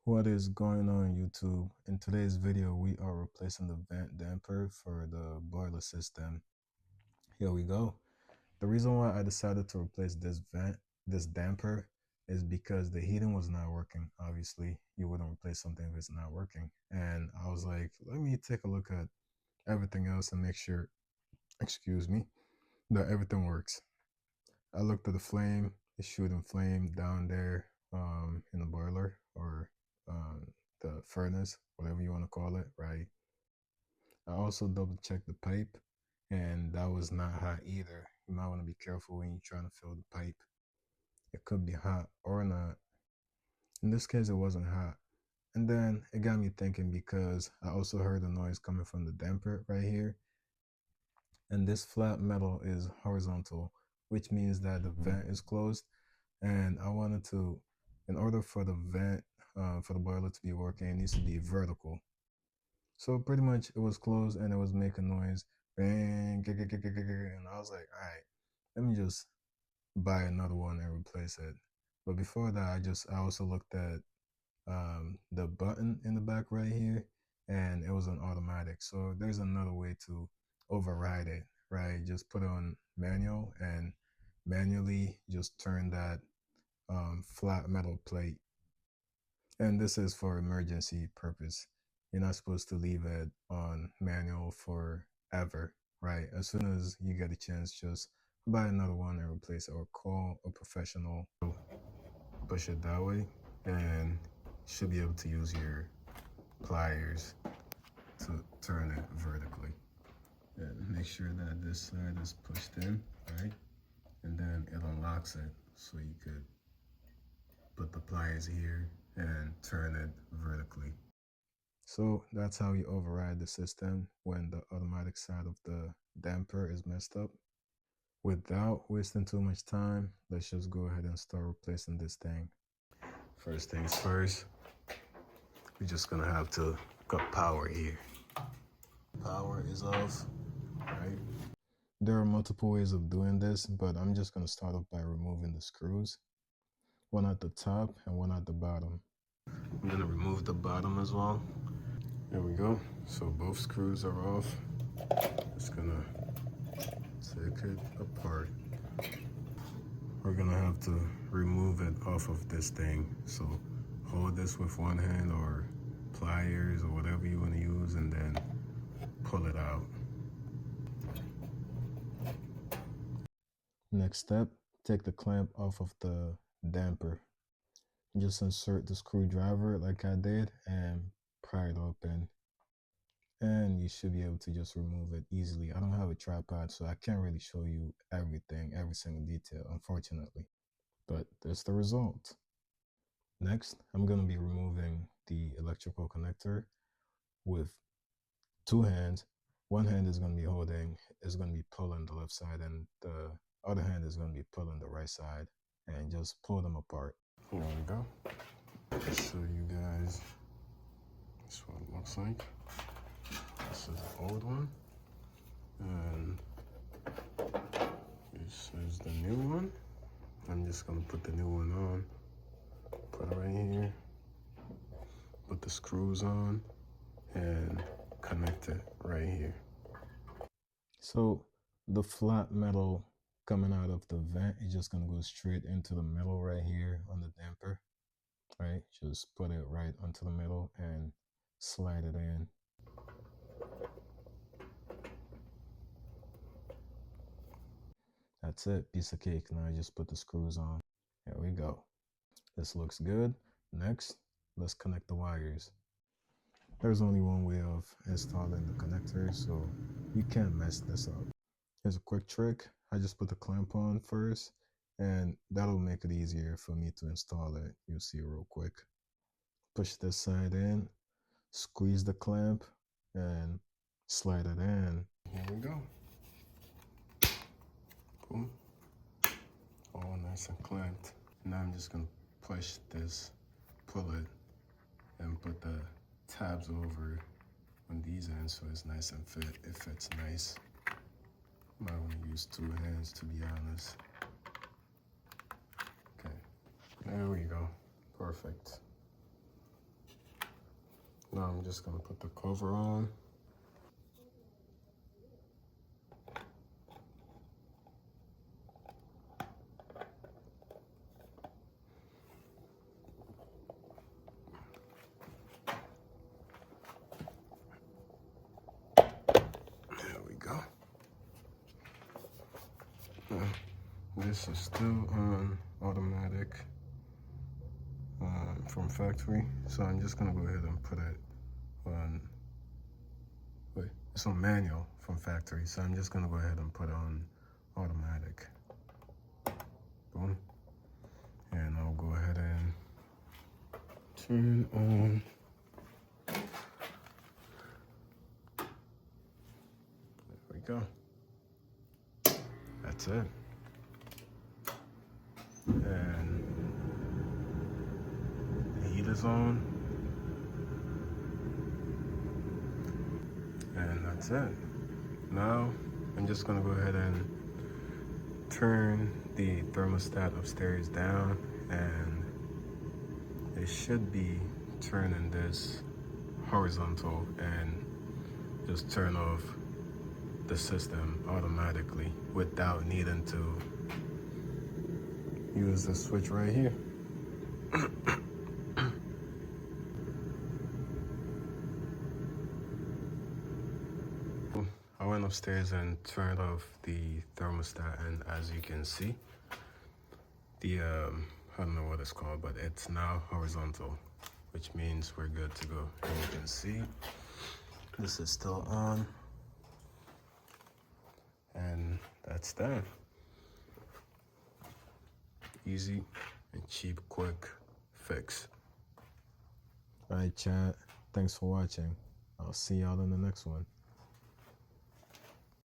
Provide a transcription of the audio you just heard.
What is going on YouTube? In today's video, we are replacing the vent damper for the boiler system. Here we go. The reason why I decided to replace this damper, is because the heating was not working. Obviously, you wouldn't replace something if it's not working. And I was like, let me take a look at everything else and make sure, excuse me, that everything works. I looked at the flame, it's shooting flame down there in the boiler, or um, the furnace, whatever you want to call it, right? I also double checked the pipe, and that was not hot either. You might want to be careful when you're trying to fill the pipe. It could be hot or not. In this case, it wasn't hot. And then it got me thinking, because I also heard a noise coming from the damper right here. And this flat metal is horizontal, which means that the vent is closed. And I wanted to, in order for the vent, for the boiler to be working, it needs to be vertical. So pretty much it was closed and it was making noise. Bang, and I was like, all right, let me just buy another one and replace it. But before that, I also looked at the button in the back right here, and it was an automatic. So there's another way to override it, right? Just put it on manual and manually just turn that flat metal plate. And this is for emergency purpose. You're not supposed to leave it on manual forever, right? As soon as you get a chance, just buy another one and replace it, or call a professional. Push it that way, and you should be able to use your pliers to turn it vertically. And make sure that this side is pushed in, right? And then it unlocks it, so you could put the pliers here and turn it vertically. So that's how you override the system when the automatic side of the damper is messed up. Without wasting too much time, let's just go ahead and start replacing this thing. First things first, we're just gonna have to cut power here. Power is off, right? There are multiple ways of doing this, but I'm just gonna start off by removing the screws. One at the top and one at the bottom. I'm gonna remove the bottom as well. There we go. So both screws are off. Just gonna take it apart. We're gonna have to remove it off of this thing. So hold this with one hand, or pliers, or whatever you want to use, and then pull it out. Next step, take the clamp off of the damper. Just insert the screwdriver like I did and pry it open. And you should be able to just remove it easily. I don't have a tripod, so I can't really show you everything, every single detail, unfortunately. But that's the result. Next, I'm going to be removing the electrical connector with two hands. One hand is going to be pulling the left side, and the other hand is going to be pulling the right side, and just pull them apart. Here we go. I'll show you guys. This is what it looks like. This is the old one, and this is the new one. I'm just gonna put the new one on. Put it right here. Put the screws on and connect it right here. So the flat metal coming out of the vent is just gonna go straight into the middle right here on the damper, right? Just put it right onto the middle and slide it in. That's it, piece of cake. Now I just put the screws on. There we go. This looks good. Next, let's connect the wires. There's only one way of installing the connector, so you can't mess this up. Here's a quick trick. I just put the clamp on first, and that'll make it easier for me to install it. You'll see real quick. Push this side in, squeeze the clamp, and slide it in. Here we go. Boom. All nice and clamped. Now I'm just gonna push this, pull it, and put the tabs over on these ends so it's nice and it fits nice. Might want to use two hands, to be honest. Okay, there we go. Perfect. Now I'm just gonna put the cover on. There we go. Now, this is still on automatic from factory, so I'm just gonna go ahead and put it on. Wait, it's on manual from factory, so I'm just gonna go ahead and put it on automatic. Boom. And I'll go ahead and turn on. There we go. That's it. And the heat is on. And that's it. Now I'm just gonna go ahead and turn the thermostat upstairs down, and it should be turning this horizontal and just turn off the system automatically without needing to use the switch right here. I went upstairs and turned off the thermostat, and as you can see, the I don't know what it's called, but it's now horizontal, which means we're good to go. And you can see this is still on, and that's that. Easy and cheap, quick fix. All right, chat. Thanks for watching. I'll see y'all in the next one.